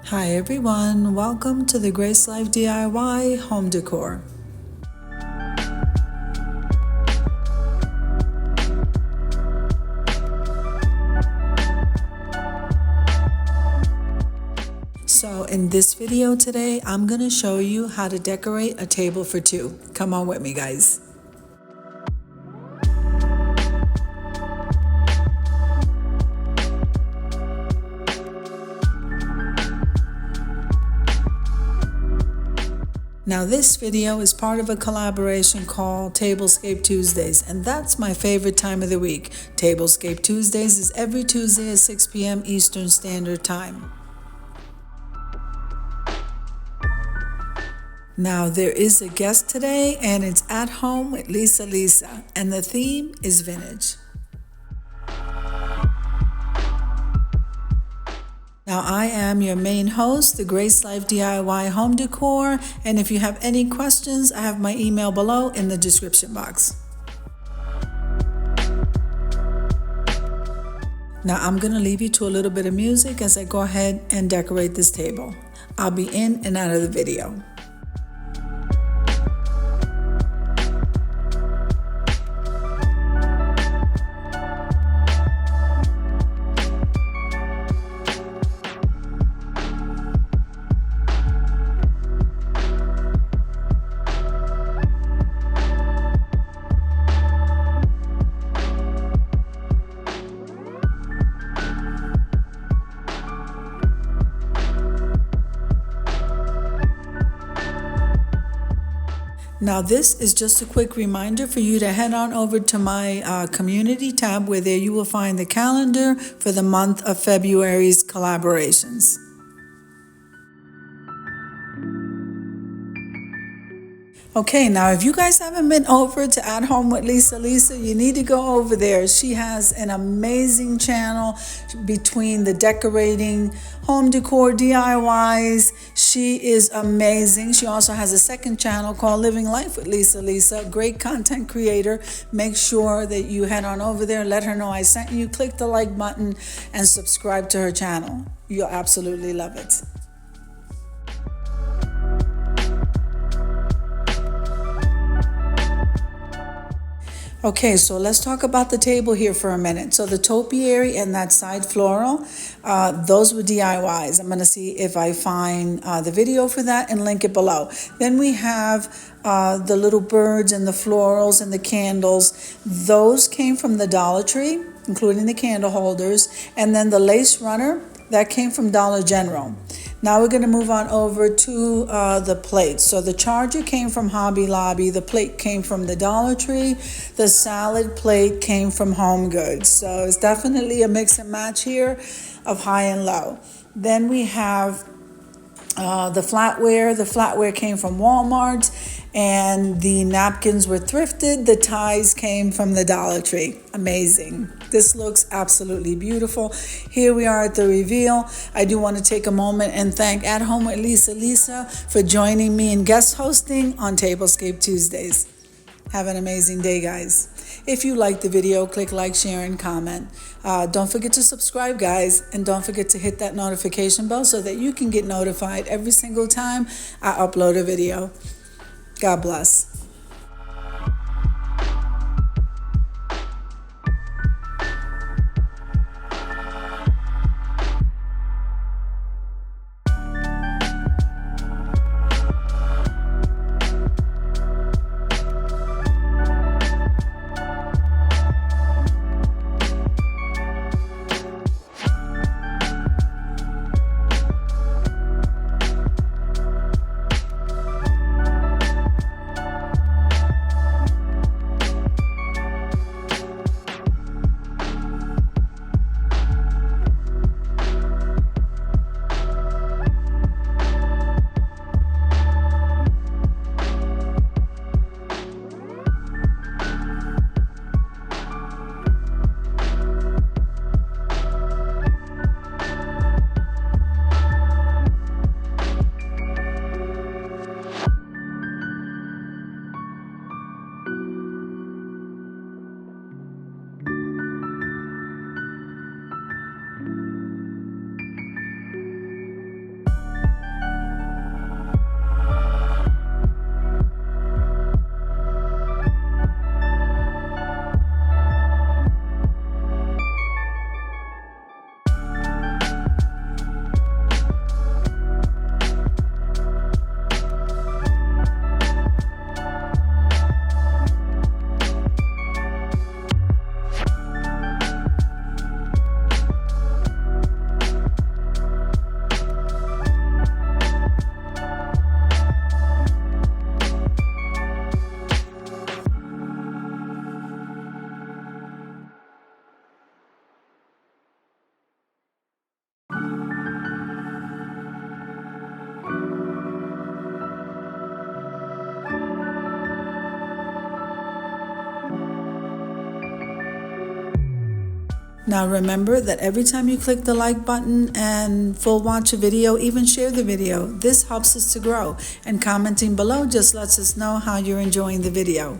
Hi everyone, welcome to the Grace Life DIY Home Decor. So in this video today, I'm going to show you how to decorate a table for two. Come on with me, guys. Now this video is part of a collaboration called Tablescape Tuesdays, and that's my favorite time of the week. Tablescape Tuesdays is every Tuesday at 6 p.m. Eastern Standard Time. Now there is a guest today, and it's At Home with Lisa, and the theme is vintage. Now I am your main host, the Grace Life DIY Home Decor, and if you have any questions, I have my email below in the description box. Now I'm going to leave you to a little bit of music as I go ahead and decorate this table. I'll be in and out of the video. Now this is just a quick reminder for you to head on over to my community tab, where there you will find the calendar for the month of February's collaborations. Okay, now if you guys haven't been over to At Home with Lisa, you need to go over there. She has an amazing channel between the decorating, home decor, DIYs. She is amazing. She also has a second channel called Living Life with Lisa, great content creator. Make sure that you head on over there, let her know I sent you, click the like button, and subscribe to her channel. You'll absolutely love it. Okay, so let's talk about the table here for a minute. So the topiary and that side floral, those were DIYs. I'm going to see if I find the video for that and link it below. Then we have the little birds and the florals and the candles. Those came from the Dollar Tree, including the candle holders. And then the lace runner, that came from Dollar General. Now we're going to move on over to the plates. So the charger came from Hobby Lobby. The plate came from the Dollar Tree. The salad plate came from Home Goods. So it's definitely a mix and match here of high and low. Then we have the flatware. The flatware came from Walmart, and the napkins were thrifted. The ties came from the Dollar Tree. Amazing. This looks absolutely beautiful. Here we are at the reveal. I do want to take a moment and thank At Home with Lisa for joining me in guest hosting on Tablescape Tuesdays. Have an amazing day, guys. If you like the video, click like, share, and comment. Don't forget to subscribe, guys, and don't forget to hit that notification bell so that you can get notified every single time I upload a video. God bless. Now remember that every time you click the like button and full watch a video, even share the video, this helps us to grow. And commenting below just lets us know how you're enjoying the video.